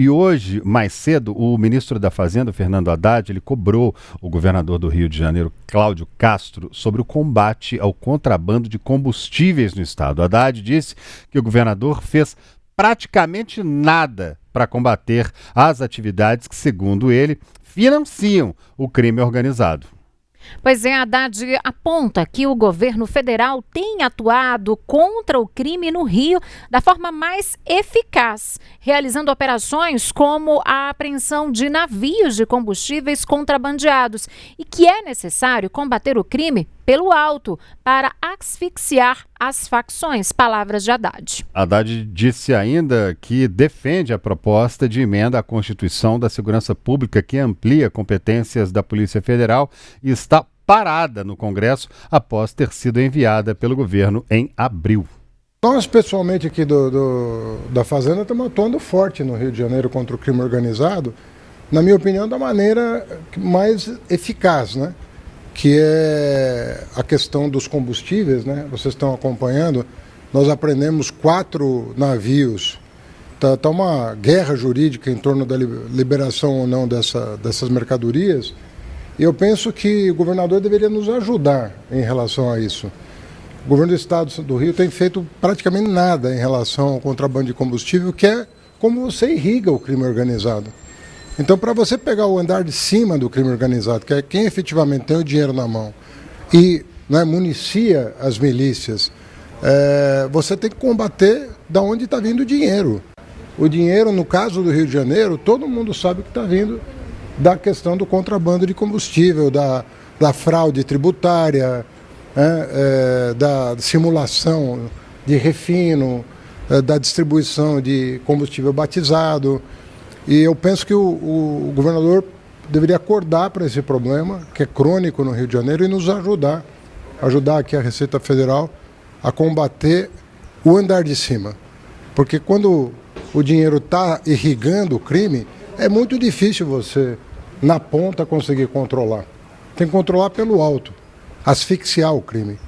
E hoje, mais cedo, o ministro da Fazenda, Fernando Haddad, ele cobrou o governador do Rio de Janeiro, Cláudio Castro, sobre o combate ao contrabando de combustíveis no estado. Haddad disse que o governador fez praticamente nada para combater as atividades que, segundo ele, financiam o crime organizado. Pois é, Haddad aponta que o governo federal tem atuado contra o crime no Rio da forma mais eficaz, realizando operações como a apreensão de navios de combustíveis contrabandeados e que é necessário combater o crime pelo alto para asfixiar as facções. Palavras de Haddad. Haddad disse ainda que defende a proposta de emenda à Constituição da Segurança Pública que amplia competências da Polícia Federal e está parada no Congresso após ter sido enviada pelo governo em abril. Nós, pessoalmente, aqui da Fazenda, estamos atuando forte no Rio de Janeiro contra o crime organizado, na minha opinião, da maneira mais eficaz, né? Que é a questão dos combustíveis, né? Vocês estão acompanhando, nós apreendemos 4 navios. Está uma guerra jurídica em torno da liberação ou não dessas mercadorias. E eu penso que o governador deveria nos ajudar em relação a isso. O governo do estado do Rio tem feito praticamente nada em relação ao contrabando de combustível, que é como você irriga o crime organizado. Então, para você pegar o andar de cima do crime organizado, que é quem efetivamente tem o dinheiro na mão e, né, municia as milícias, você tem que combater da onde está vindo o dinheiro. O dinheiro, no caso do Rio de Janeiro, todo mundo sabe que está vindo da questão do contrabando de combustível, da fraude tributária, da simulação de refino, da distribuição de combustível batizado. E eu penso que o governador deveria acordar para esse problema, que é crônico no Rio de Janeiro, e nos ajudar aqui a Receita Federal a combater o andar de cima. Porque quando o dinheiro está irrigando o crime, é muito difícil você, na ponta, conseguir controlar. Tem que controlar pelo alto, asfixiar o crime.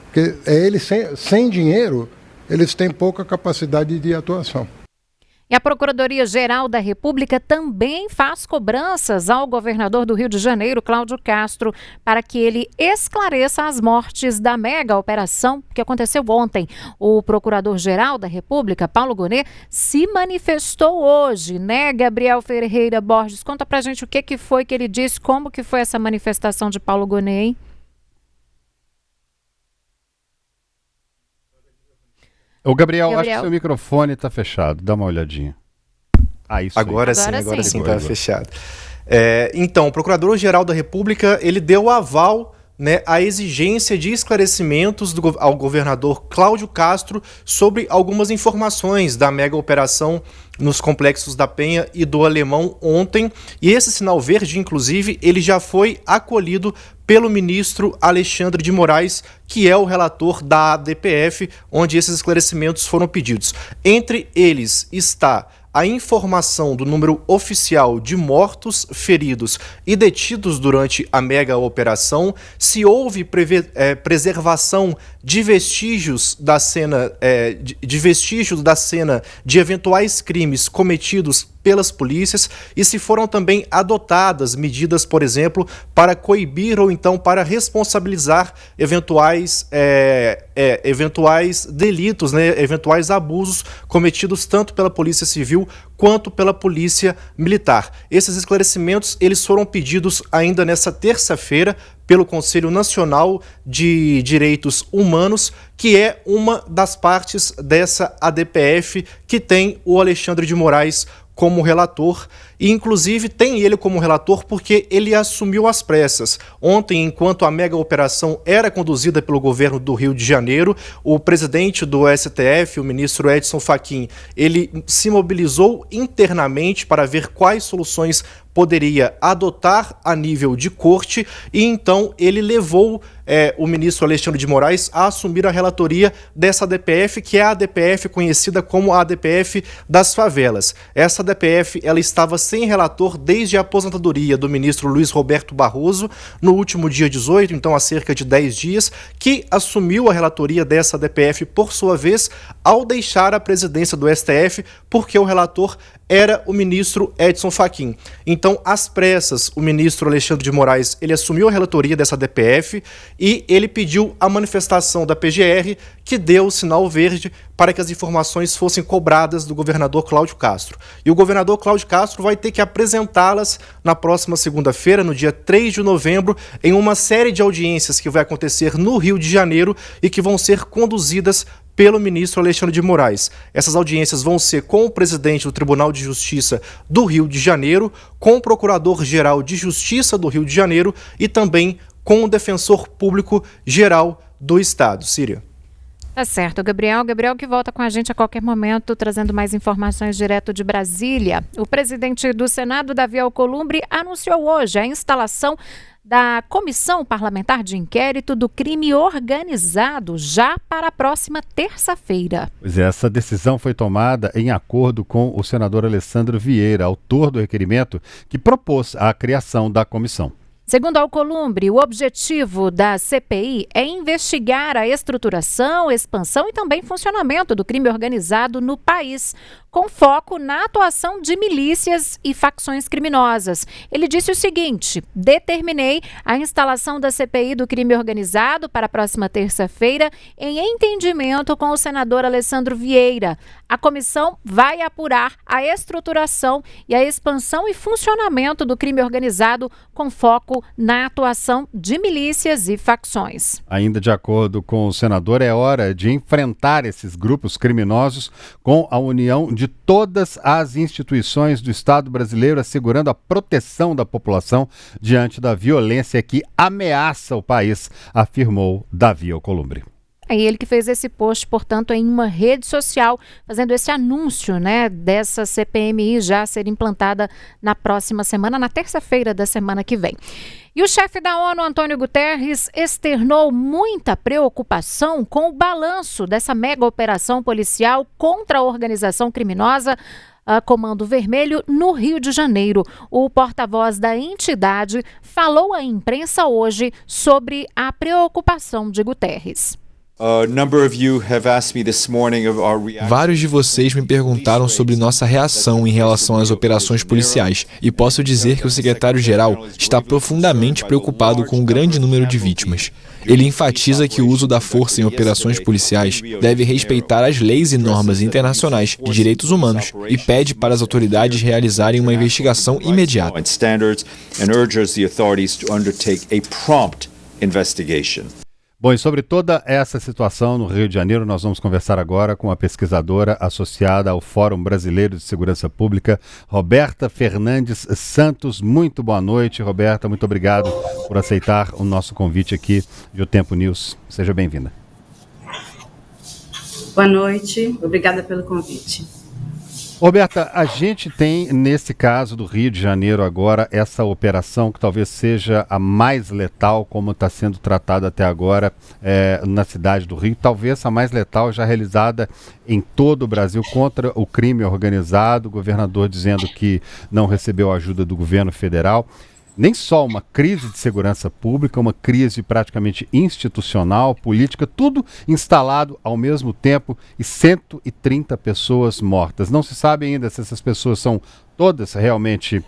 Porque eles, sem dinheiro, eles têm pouca capacidade de atuação. E a Procuradoria-Geral da República também faz cobranças ao governador do Rio de Janeiro, Cláudio Castro, para que ele esclareça as mortes da mega operação que aconteceu ontem. O Procurador-Geral da República, Paulo Gonet, se manifestou hoje, né, Gabriel Ferreira Borges? Conta pra gente o que foi que ele disse, como que foi essa manifestação de Paulo Gonet, hein? Ô, Gabriel, acho que seu microfone está fechado. Dá uma olhadinha. Isso agora sim está fechado. Então, o Procurador-Geral da República, ele deu aval, né, à exigência de esclarecimentos ao governador Cláudio Castro sobre algumas informações da mega operação nos complexos da Penha e do Alemão ontem. E esse sinal verde, inclusive, ele já foi acolhido pelo ministro Alexandre de Moraes, que é o relator da ADPF, onde esses esclarecimentos foram pedidos. Entre eles está a informação do número oficial de mortos, feridos e detidos durante a mega operação, se houve preservação de vestígios da cena, de eventuais crimes cometidos pelas polícias e se foram também adotadas medidas, por exemplo, para coibir ou então para responsabilizar eventuais delitos, né, eventuais abusos cometidos tanto pela Polícia Civil quanto pela Polícia Militar. Esses esclarecimentos eles foram pedidos ainda nessa terça-feira pelo Conselho Nacional de Direitos Humanos, que é uma das partes dessa ADPF que tem o Alexandre de Moraes como relator, e inclusive tem ele como relator porque ele assumiu às pressas. Ontem, enquanto a mega operação era conduzida pelo governo do Rio de Janeiro, o presidente do STF, o ministro Edson Fachin, ele se mobilizou internamente para ver quais soluções poderia adotar a nível de corte, e então ele levou o ministro Alexandre de Moraes a assumir a relatoria dessa ADPF, que é a ADPF conhecida como a ADPF das favelas. Essa ADPF ela estava sem relator desde a aposentadoria do ministro Luiz Roberto Barroso, no último dia 18, então há cerca de 10 dias, que assumiu a relatoria dessa ADPF por sua vez, ao deixar a presidência do STF, porque o relator era o ministro Edson Fachin. Então, às pressas, o ministro Alexandre de Moraes, ele assumiu a relatoria dessa DPF e ele pediu a manifestação da PGR, que deu o sinal verde para que as informações fossem cobradas do governador Cláudio Castro. E o governador Cláudio Castro vai ter que apresentá-las na próxima segunda-feira, no dia 3 de novembro, em uma série de audiências que vai acontecer no Rio de Janeiro e que vão ser conduzidas pelo ministro Alexandre de Moraes. Essas audiências vão ser com o presidente do Tribunal de Justiça do Rio de Janeiro, com o Procurador-Geral de Justiça do Rio de Janeiro e também com o Defensor Público Geral do Estado. Síria. Tá certo, Gabriel. Gabriel que volta com a gente a qualquer momento, trazendo mais informações direto de Brasília. O presidente do Senado, Davi Alcolumbre, anunciou hoje a instalação da Comissão Parlamentar de Inquérito do Crime Organizado, já para a próxima terça-feira. Pois é, essa decisão foi tomada em acordo com o senador Alessandro Vieira, autor do requerimento que propôs a criação da comissão. Segundo Alcolumbre, o objetivo da CPI é investigar a estruturação, expansão e também funcionamento do crime organizado no país, com foco na atuação de milícias e facções criminosas. Ele disse o seguinte: determinei a instalação da CPI do crime organizado para a próxima terça-feira em entendimento com o senador Alessandro Vieira. A comissão vai apurar a estruturação e a expansão e funcionamento do crime organizado com foco na atuação de milícias e facções. Ainda de acordo com o senador, é hora de enfrentar esses grupos criminosos com a união de todas as instituições do Estado brasileiro, assegurando a proteção da população diante da violência que ameaça o país, afirmou Davi Alcolumbre. É ele que fez esse post, portanto, em uma rede social, fazendo esse anúncio, dessa CPMI já ser implantada na próxima semana, na terça-feira da semana que vem. E o chefe da ONU, Antônio Guterres, externou muita preocupação com o balanço dessa mega operação policial contra a organização criminosa Comando Vermelho no Rio de Janeiro. O porta-voz da entidade falou à imprensa hoje sobre a preocupação de Guterres. Vários de vocês me perguntaram sobre nossa reação em relação às operações policiais e posso dizer que o secretário-geral está profundamente preocupado com o grande número de vítimas. Ele enfatiza que o uso da força em operações policiais deve respeitar as leis e normas internacionais de direitos humanos e pede para as autoridades realizarem uma investigação imediata. Bom, e sobre toda essa situação no Rio de Janeiro, nós vamos conversar agora com a pesquisadora associada ao Fórum Brasileiro de Segurança Pública, Roberta Fernandes Santos. Muito boa noite, Roberta. Muito obrigado por aceitar o nosso convite aqui de O Tempo News. Seja bem-vinda. Boa noite. Obrigada pelo convite. Roberta, a gente tem, nesse caso do Rio de Janeiro agora, essa operação que talvez seja a mais letal, como está sendo tratada até agora na cidade do Rio, talvez a mais letal já realizada em todo o Brasil contra o crime organizado, o governador dizendo que não recebeu ajuda do governo federal. Nem só uma crise de segurança pública, uma crise praticamente institucional, política, tudo instalado ao mesmo tempo e 130 pessoas mortas. Não se sabe ainda se essas pessoas são todas realmente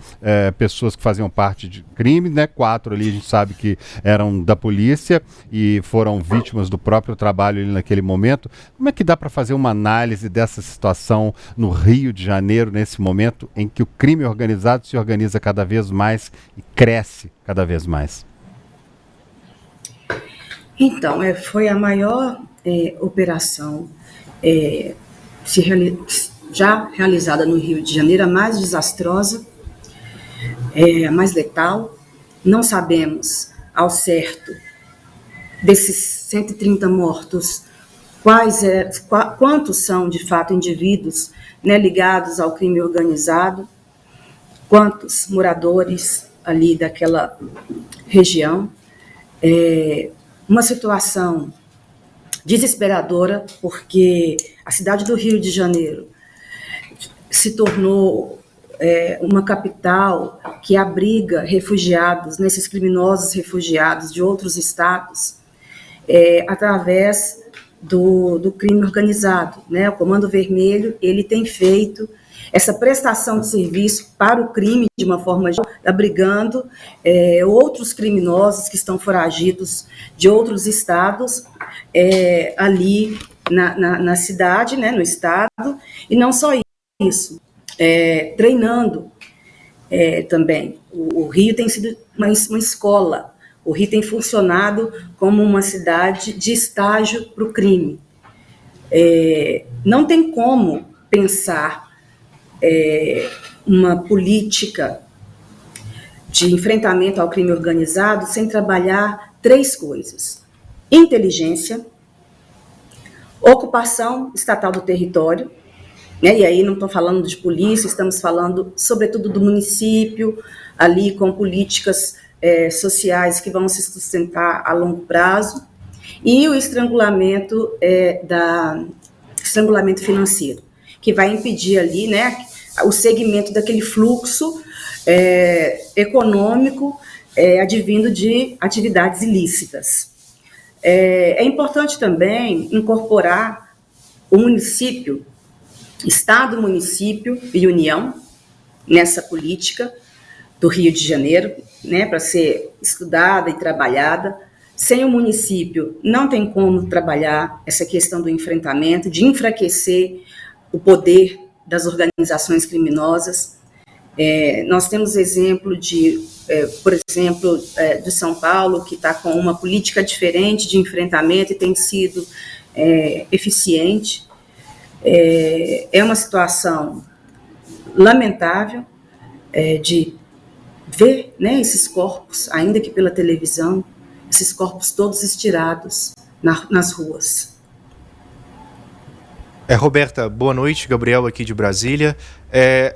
pessoas que faziam parte de crime, 4 ali a gente sabe que eram da polícia e foram vítimas do próprio trabalho ali naquele momento. Como é que dá para fazer uma análise dessa situação no Rio de Janeiro, nesse momento em que o crime organizado se organiza cada vez mais e cresce cada vez mais? Então, foi a maior operação já realizada no Rio de Janeiro, a mais desastrosa, a mais letal. Não sabemos ao certo desses 130 mortos quantos são de fato indivíduos ligados ao crime organizado, quantos moradores ali daquela região. Uma situação desesperadora, porque a cidade do Rio de Janeiro se tornou uma capital que abriga refugiados, esses criminosos refugiados de outros estados, através do crime organizado. O Comando Vermelho ele tem feito essa prestação de serviço para o crime, de uma forma geral, abrigando outros criminosos que estão foragidos de outros estados ali na cidade, né, no estado, e não só isso, treinando também. O Rio tem sido uma escola, o Rio tem funcionado como uma cidade de estágio para o crime. Não tem como pensar uma política de enfrentamento ao crime organizado sem trabalhar 3 coisas: inteligência, ocupação estatal do território, né? E aí não estou falando de polícia, estamos falando sobretudo do município, ali com políticas sociais que vão se sustentar a longo prazo, e o estrangulamento estrangulamento financeiro, que vai impedir ali, né, o segmento daquele fluxo econômico advindo de atividades ilícitas. É importante também incorporar o município, Estado, município e União nessa política do Rio de Janeiro, né, para ser estudada e trabalhada. Sem o município, não tem como trabalhar essa questão do enfrentamento, de enfraquecer o poder das organizações criminosas. Nós temos exemplo por exemplo, de São Paulo, que está com uma política diferente de enfrentamento e tem sido eficiente. É uma situação lamentável de ver, né, esses corpos, ainda que pela televisão, esses corpos todos estirados nas ruas. Roberta, boa noite, Gabriel aqui de Brasília.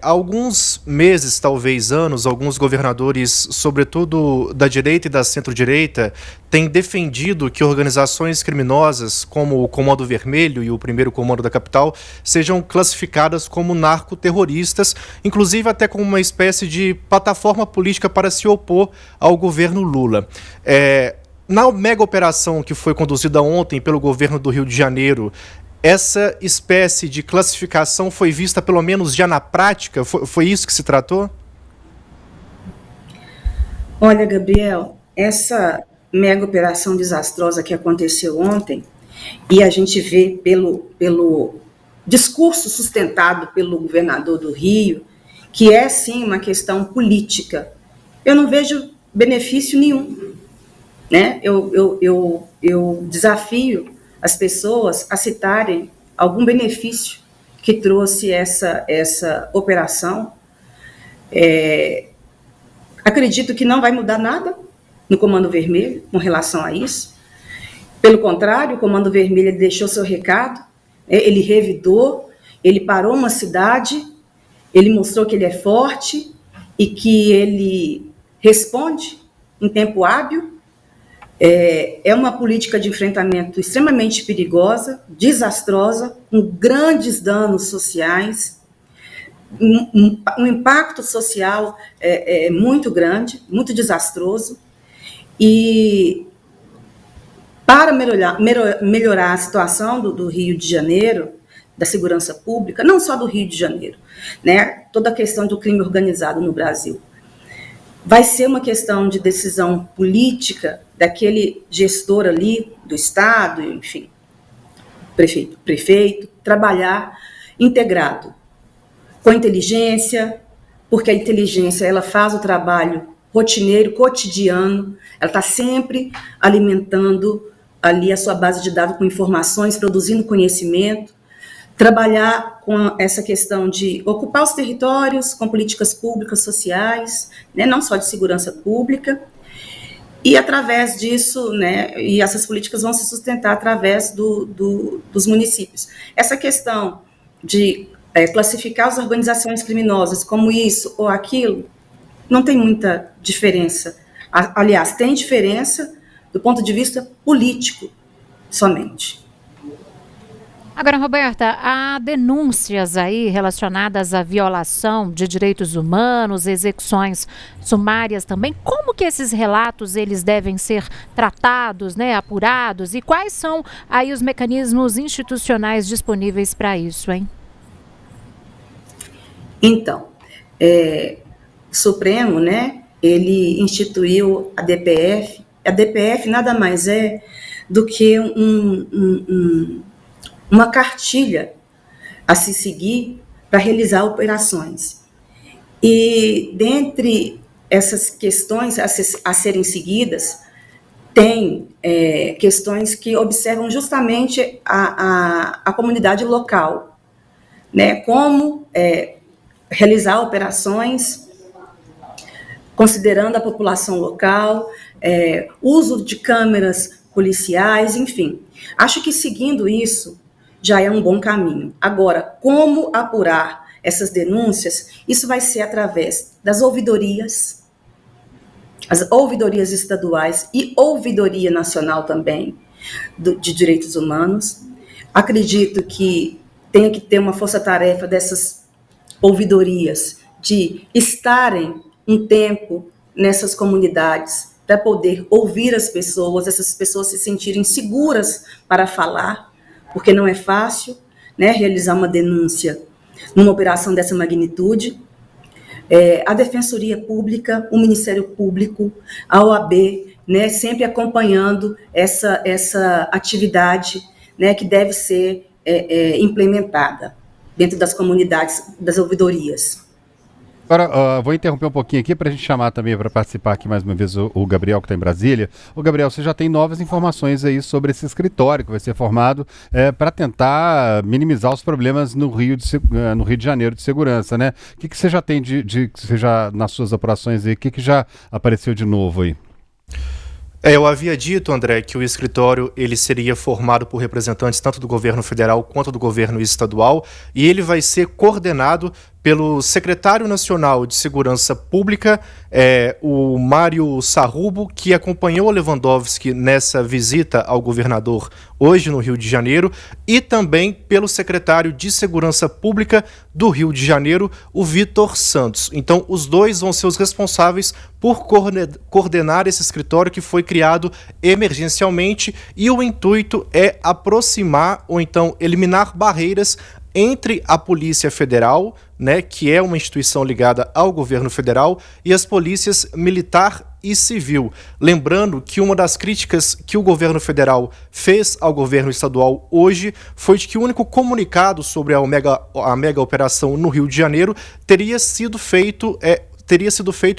Há alguns meses, talvez anos, alguns governadores, sobretudo da direita e da centro-direita, têm defendido que organizações criminosas como o Comando Vermelho e o Primeiro Comando da Capital sejam classificadas como narcoterroristas, inclusive até como uma espécie de plataforma política para se opor ao governo Lula. Na mega operação que foi conduzida ontem pelo governo do Rio de Janeiro, essa espécie de classificação foi vista, pelo menos já na prática? Foi isso que se tratou? Olha, Gabriel, essa mega operação desastrosa que aconteceu ontem, e a gente vê pelo discurso sustentado pelo governador do Rio, que é, sim, uma questão política. Eu não vejo benefício nenhum, né? Eu desafio as pessoas a citarem algum benefício que trouxe essa operação. Acredito que não vai mudar nada no Comando Vermelho com relação a isso. Pelo contrário, o Comando Vermelho deixou seu recado, ele revidou, ele parou uma cidade, ele mostrou que ele é forte e que ele responde em tempo hábil. É uma política de enfrentamento extremamente perigosa, desastrosa, com grandes danos sociais, um impacto social muito grande, muito desastroso. E para melhorar a situação do Rio de Janeiro, da segurança pública, não só do Rio de Janeiro, né, toda a questão do crime organizado no Brasil, vai ser uma questão de decisão política daquele gestor ali do Estado, enfim, prefeito, trabalhar integrado com inteligência, porque a inteligência ela faz o trabalho rotineiro, cotidiano, ela está sempre alimentando ali a sua base de dados com informações, produzindo conhecimento, trabalhar com essa questão de ocupar os territórios com políticas públicas, sociais, né, não só de segurança pública, e através disso, né, e essas políticas vão se sustentar através dos municípios. Essa questão de classificar as organizações criminosas como isso ou aquilo, não tem muita diferença. Aliás, tem diferença do ponto de vista político somente. Agora, Roberta, há denúncias aí relacionadas à violação de direitos humanos, execuções sumárias também. Como que esses relatos eles devem ser tratados, né, apurados? E quais são aí os mecanismos institucionais disponíveis para isso, hein? Então, o Supremo, né, ele instituiu a DPF. A DPF nada mais é do que uma cartilha a se seguir para realizar operações. E dentre essas questões a serem seguidas, tem questões que observam justamente a comunidade local, né? Como realizar operações considerando a população local, uso de câmeras policiais, enfim. Acho que seguindo isso já é um bom caminho. Agora, como apurar essas denúncias? Isso vai ser através das ouvidorias, as ouvidorias estaduais e ouvidoria nacional também de direitos humanos. Acredito que tem que ter uma força-tarefa dessas ouvidorias de estarem um tempo nessas comunidades para poder ouvir as pessoas, essas pessoas se sentirem seguras para falar, porque não é fácil, né, realizar uma denúncia numa operação dessa magnitude. A Defensoria Pública, o Ministério Público, a OAB, né, sempre acompanhando essa atividade, né, que deve ser implementada dentro das comunidades, das ouvidorias. Agora, vou interromper um pouquinho aqui para a gente chamar também para participar aqui mais uma vez o Gabriel, que está em Brasília. Ô Gabriel, você já tem novas informações aí sobre esse escritório que vai ser formado para tentar minimizar os problemas no Rio de Janeiro de segurança, né? O que você já tem nas suas apurações aí, o que já apareceu de novo aí? Eu havia dito, André, que o escritório ele seria formado por representantes tanto do governo federal quanto do governo estadual, e ele vai ser coordenado pelo secretário nacional de Segurança Pública, o Mário Sarrubo, que acompanhou o Lewandowski nessa visita ao governador hoje no Rio de Janeiro, e também pelo secretário de Segurança Pública do Rio de Janeiro, o Vitor Santos. Então, os dois vão ser os responsáveis por coordenar esse escritório que foi criado emergencialmente, e o intuito é aproximar ou então eliminar barreiras entre a Polícia Federal, né, que é uma instituição ligada ao governo federal, e as polícias militar e civil. Lembrando que uma das críticas que o governo federal fez ao governo estadual hoje foi de que o único comunicado sobre a mega operação no Rio de Janeiro teria sido feito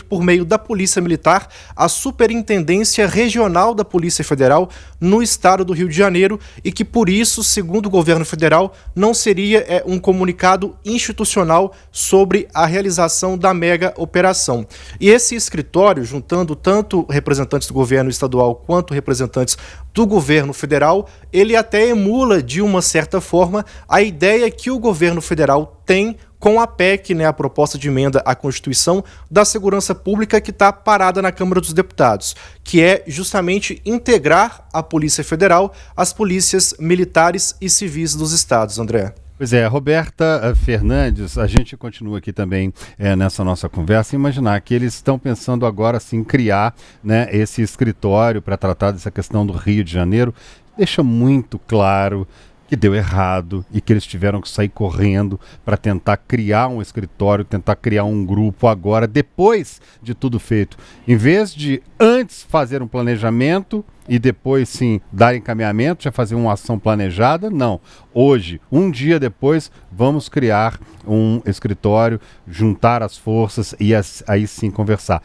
por meio da Polícia Militar, a Superintendência Regional da Polícia Federal no estado do Rio de Janeiro, e que por isso, segundo o governo federal, não seria um comunicado institucional sobre a realização da mega operação. E esse escritório, juntando tanto representantes do governo estadual quanto representantes do governo federal, ele até emula, de uma certa forma, a ideia que o governo federal tem com a PEC, né, a proposta de emenda à Constituição da Segurança Pública, que está parada na Câmara dos Deputados, que é justamente integrar a Polícia Federal às polícias militares e civis dos estados, André. Pois é, Roberta Fernandes, a gente continua aqui também nessa nossa conversa, imaginar que eles estão pensando agora sim criar, né, esse escritório para tratar dessa questão do Rio de Janeiro. Deixa muito claro que deu errado e que eles tiveram que sair correndo para tentar criar um escritório, tentar criar um grupo agora, depois de tudo feito. Em vez de antes fazer um planejamento e depois sim dar encaminhamento, já fazer uma ação planejada, não. Hoje, um dia depois, vamos criar um escritório, juntar as forças e aí sim conversar.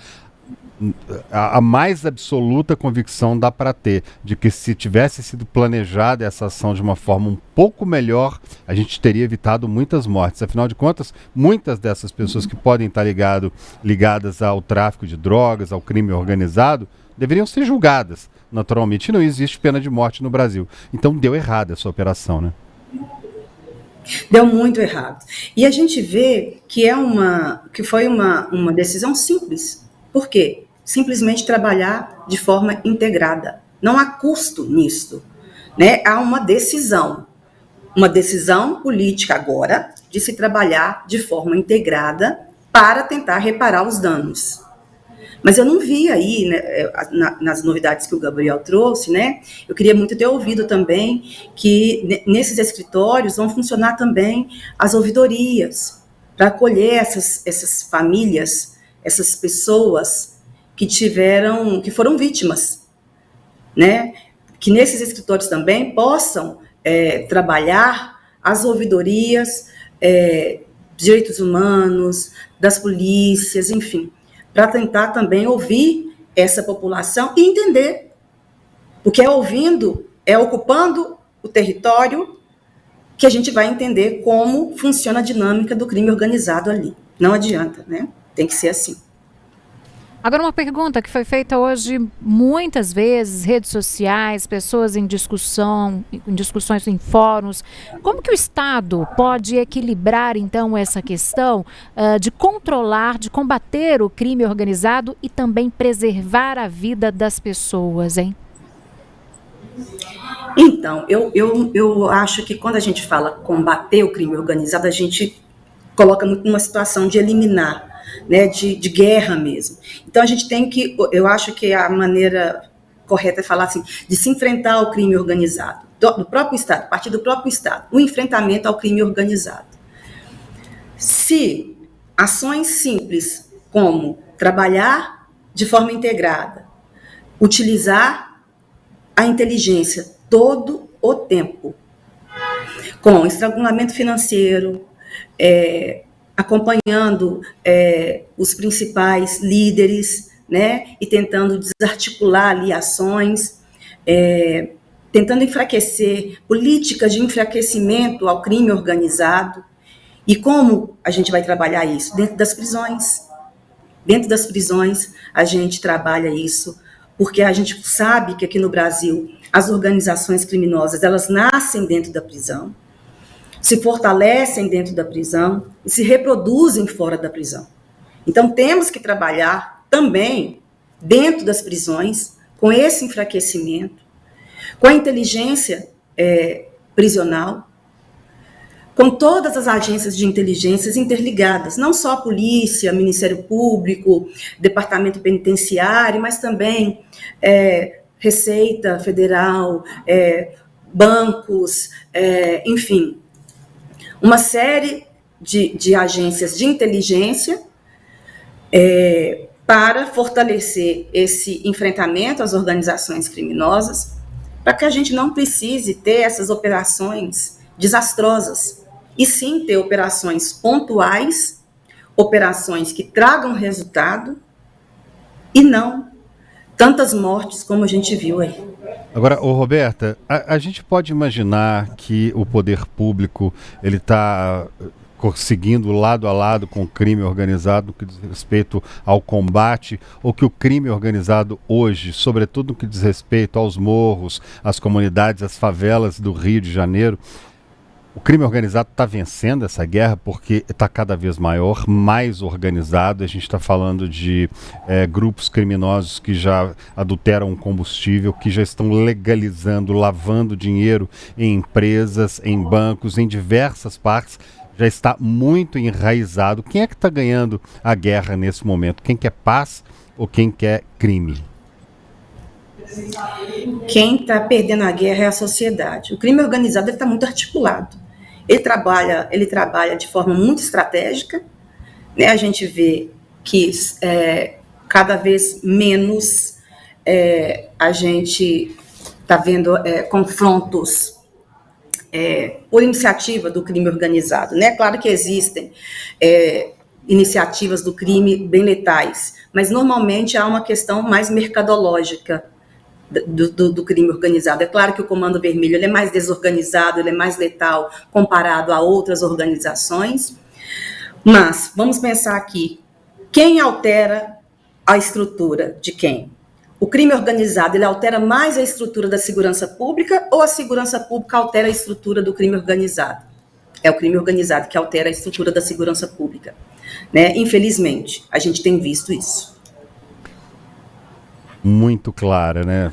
A mais absoluta convicção dá para ter de que, se tivesse sido planejada essa ação de uma forma um pouco melhor, a gente teria evitado muitas mortes. Afinal de contas, muitas dessas pessoas que podem estar ligadas ao tráfico de drogas, ao crime organizado, deveriam ser julgadas naturalmente. E não existe pena de morte no Brasil. Então deu errado essa operação, né? Deu muito errado. E a gente vê que foi uma decisão simples. Por quê? Simplesmente trabalhar de forma integrada. Não há custo nisso, né? Há uma decisão política agora de se trabalhar de forma integrada para tentar reparar os danos. Mas eu não vi aí, né, nas novidades que o Gabriel trouxe, né? Eu queria muito ter ouvido também que nesses escritórios vão funcionar também as ouvidorias, para acolher essas famílias, essas pessoas que foram vítimas, né? Que nesses escritórios também possam trabalhar as ouvidorias, direitos humanos, das polícias, enfim, para tentar também ouvir essa população e entender, porque é ouvindo, é ocupando o território que a gente vai entender como funciona a dinâmica do crime organizado ali. Não adianta, né? Tem que ser assim. Agora, uma pergunta que foi feita hoje muitas vezes, redes sociais, pessoas em discussões em fóruns. Como que o Estado pode equilibrar, então, essa questão de controlar, de combater o crime organizado e também preservar a vida das pessoas, hein? Então, eu acho que quando a gente fala combater o crime organizado, a gente coloca muito numa situação de eliminar, né, de guerra mesmo. Então, a gente tem que, eu acho que a maneira correta é falar assim, de se enfrentar ao crime organizado, do próprio Estado, a partir do próprio Estado, o enfrentamento ao crime organizado. Se ações simples, como trabalhar de forma integrada, utilizar a inteligência todo o tempo, com estrangulamento financeiro, acompanhando os principais líderes, né, e tentando desarticular ali ações, tentando enfraquecer políticas de enfraquecimento ao crime organizado. E como a gente vai trabalhar isso? Dentro das prisões. Dentro das prisões a gente trabalha isso, porque a gente sabe que aqui no Brasil as organizações criminosas, elas nascem dentro da prisão, se fortalecem dentro da prisão e se reproduzem fora da prisão. Então, temos que trabalhar também dentro das prisões, com esse enfraquecimento, com a inteligência prisional, com todas as agências de inteligências interligadas, não só a polícia, Ministério Público, Departamento Penitenciário, mas também Receita Federal, bancos, enfim, uma série de agências de inteligência para fortalecer esse enfrentamento às organizações criminosas, para que a gente não precise ter essas operações desastrosas, e sim ter operações pontuais, operações que tragam resultado, e não tantas mortes como a gente viu aí. Agora, Roberta, a gente pode imaginar que o poder público ele está seguindo lado a lado com o crime organizado no que diz respeito ao combate, ou que o crime organizado hoje, sobretudo no que diz respeito aos morros, às comunidades, às favelas do Rio de Janeiro, o crime organizado está vencendo essa guerra porque está cada vez maior, mais organizado. A gente está falando de grupos criminosos que já adulteram combustível, que já estão legalizando, lavando dinheiro em empresas, em bancos, em diversas partes. Já está muito enraizado. Quem é que está ganhando a guerra nesse momento? Quem quer paz ou quem quer crime? Quem está perdendo a guerra é a sociedade. O crime organizado está muito articulado. Ele trabalha de forma muito estratégica, né? A gente vê que cada vez menos a gente está vendo confrontos por iniciativa do crime organizado, né? Claro que existem iniciativas do crime bem letais, mas normalmente há uma questão mais mercadológica do crime organizado. É claro que o Comando Vermelho ele é mais desorganizado, ele é mais letal comparado a outras organizações, mas vamos pensar aqui, quem altera a estrutura de quem? O crime organizado ele altera mais a estrutura da segurança pública ou a segurança pública altera a estrutura do crime organizado? É o crime organizado que altera a estrutura da segurança pública, né? Infelizmente, a gente tem visto isso. muito clara, né?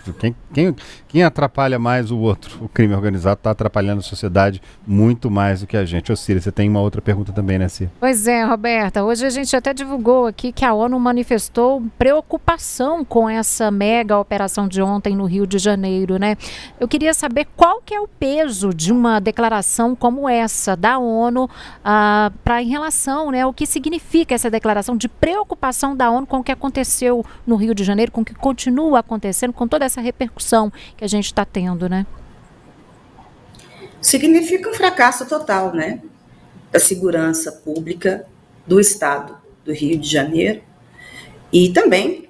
Quem atrapalha mais o outro, o crime organizado, está atrapalhando a sociedade muito mais do que a gente. Ô, Cília, você tem uma outra pergunta também, né, Cília? Pois é, Roberta. Hoje a gente até divulgou aqui que a ONU manifestou preocupação com essa mega operação de ontem no Rio de Janeiro, né? Eu queria saber qual que é o peso de uma declaração como essa da ONU para em relação, né, o que significa essa declaração de preocupação da ONU com o que aconteceu no Rio de Janeiro, com o que continua acontecendo, com toda essa repercussão que a gente está tendo, né? Significa um fracasso total, né, da segurança pública do Estado do Rio de Janeiro e também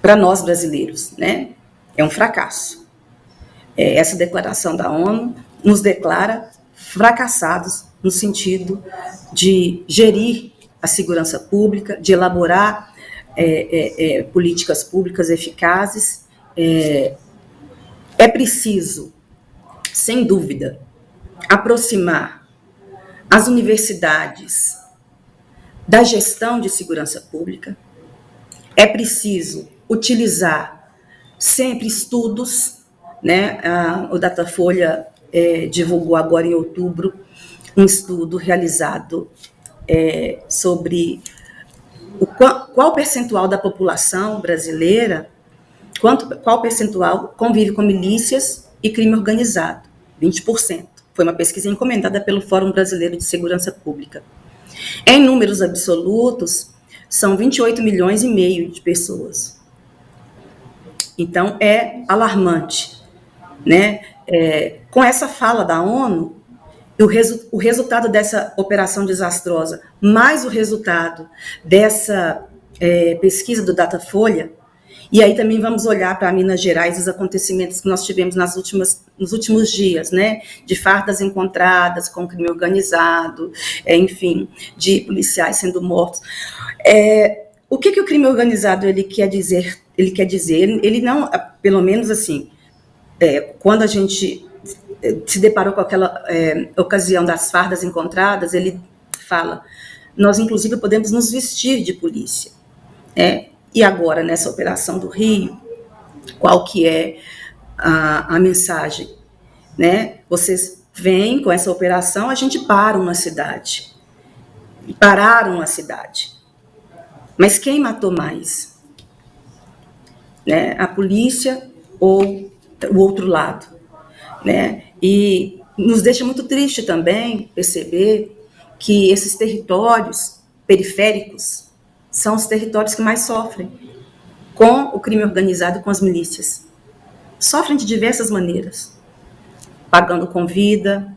para nós brasileiros, né? É um fracasso. Essa declaração da ONU nos declara fracassados no sentido de gerir a segurança pública, de elaborar políticas públicas eficazes. É preciso, sem dúvida, aproximar as universidades da gestão de segurança pública. É preciso utilizar sempre estudos, né? O Datafolha divulgou agora em outubro um estudo realizado sobre qual percentual da população brasileira, qual percentual convive com milícias e crime organizado. 20%. Foi uma pesquisa encomendada pelo Fórum Brasileiro de Segurança Pública. Em números absolutos, são 28 milhões e meio de pessoas. Então, é alarmante, né? Com essa fala da ONU, o resultado dessa operação desastrosa, mais o resultado dessa pesquisa do Datafolha, e aí também vamos olhar para Minas Gerais, os acontecimentos que nós tivemos nos últimos dias, né? De fardas encontradas com crime organizado, enfim, de policiais sendo mortos. O que o crime organizado ele quer dizer? Ele não, pelo menos assim, quando a gente se deparou com aquela ocasião das fardas encontradas, ele fala, nós inclusive podemos nos vestir de polícia. E agora, nessa operação do Rio, qual que é a mensagem? Né? Vocês vêm com essa operação, a gente para uma cidade. Pararam a cidade. Mas quem matou mais? Né? A polícia ou o outro lado? Né? E nos deixa muito triste também perceber que esses territórios periféricos são os territórios que mais sofrem com o crime organizado e com as milícias. Sofrem de diversas maneiras, pagando com vida,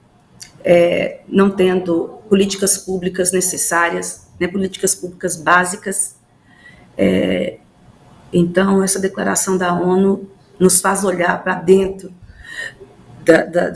não tendo políticas públicas necessárias, né, políticas públicas básicas. Então, essa declaração da ONU nos faz olhar para dentro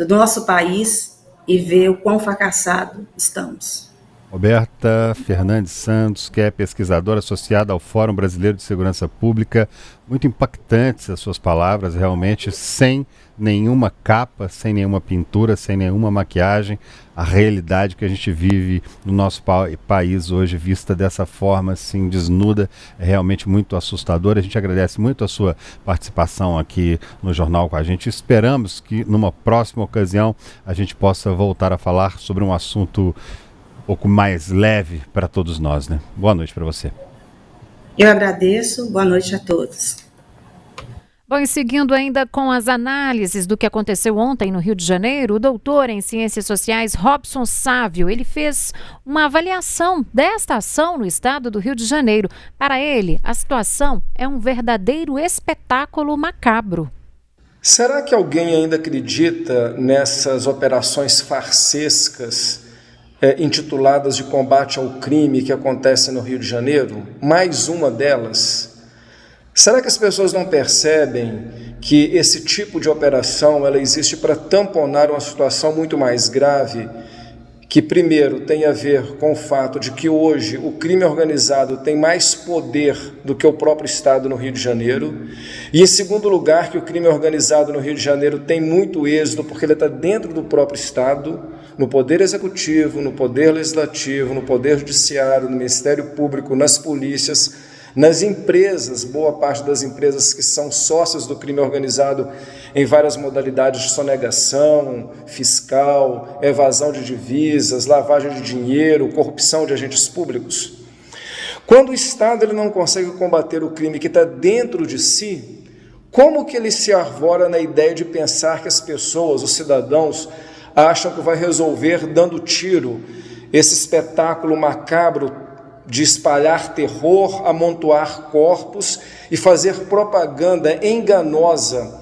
do nosso país e ver o quão fracassado estamos. Roberta Fernandes Santos, que é pesquisadora associada ao Fórum Brasileiro de Segurança Pública. Muito impactantes as suas palavras, realmente, sem nenhuma capa, sem nenhuma pintura, sem nenhuma maquiagem. A realidade que a gente vive no nosso país hoje, vista dessa forma, assim, desnuda, é realmente muito assustadora. A gente agradece muito a sua participação aqui no Jornal com a gente. Esperamos que, numa próxima ocasião, a gente possa voltar a falar sobre um assunto um pouco mais leve para todos nós, né? Boa noite para você. Eu agradeço, boa noite a todos. Bom, e seguindo ainda com as análises do que aconteceu ontem no Rio de Janeiro, o doutor em Ciências Sociais Robson Sávio, ele fez uma avaliação desta ação no estado do Rio de Janeiro. Para ele, a situação é um verdadeiro espetáculo macabro. Será que alguém ainda acredita nessas operações farsescas intituladas de combate ao crime que acontece no Rio de Janeiro? Mais uma delas. Será que as pessoas não percebem que esse tipo de operação ela existe para tamponar uma situação muito mais grave, que primeiro tem a ver com o fato de que hoje o crime organizado tem mais poder do que o próprio Estado no Rio de Janeiro, e em segundo lugar que o crime organizado no Rio de Janeiro tem muito êxito porque ele está dentro do próprio Estado, no Poder Executivo, no Poder Legislativo, no Poder Judiciário, no Ministério Público, nas polícias. nas empresas, boa parte das empresas que são sócias do crime organizado em várias modalidades de sonegação fiscal, evasão de divisas, lavagem de dinheiro, corrupção de agentes públicos. Quando o Estado ele não consegue combater o crime que está dentro de si, como que ele se arvora na ideia de pensar que as pessoas, os cidadãos, acham que vai resolver dando tiro, esse espetáculo macabro de espalhar terror, amontoar corpos e fazer propaganda enganosa,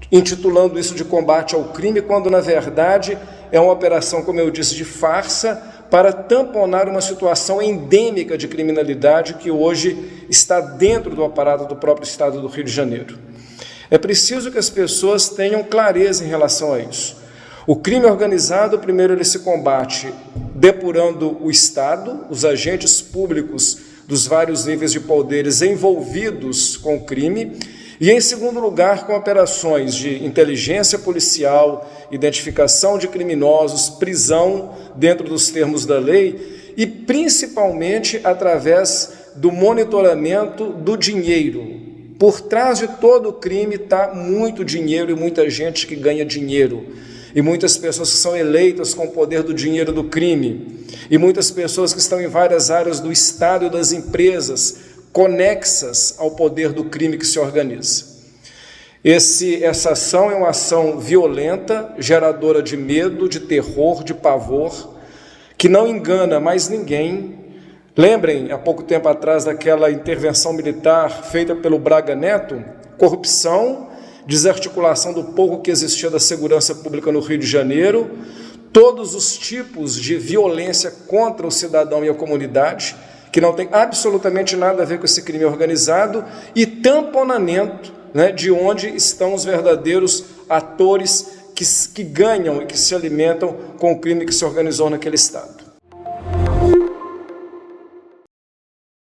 intitulando isso de combate ao crime, quando na verdade é uma operação, como eu disse, de farsa para tamponar uma situação endêmica de criminalidade que hoje está dentro do aparato do próprio Estado do Rio de Janeiro. É preciso que as pessoas tenham clareza em relação a isso. O crime organizado, primeiro, ele se combate depurando o Estado, os agentes públicos dos vários níveis de poderes envolvidos com o crime, e, em segundo lugar, com operações de inteligência policial, identificação de criminosos, prisão dentro dos termos da lei e, principalmente, através do monitoramento do dinheiro. Por trás de todo o crime está muito dinheiro e muita gente que ganha dinheiro. E muitas pessoas que são eleitas com o poder do dinheiro do crime, e muitas pessoas que estão em várias áreas do Estado e das empresas conexas ao poder do crime que se organiza. Essa ação é uma ação violenta, geradora de medo, de terror, de pavor, que não engana mais ninguém. Lembrem, há pouco tempo atrás, daquela intervenção militar feita pelo Braga Neto, corrupção, desarticulação do pouco que existia da segurança pública no Rio de Janeiro, todos os tipos de violência contra o cidadão e a comunidade, que não tem absolutamente nada a ver com esse crime organizado, e tamponamento, né, de onde estão os verdadeiros atores que ganham e que se alimentam com o crime que se organizou naquele Estado.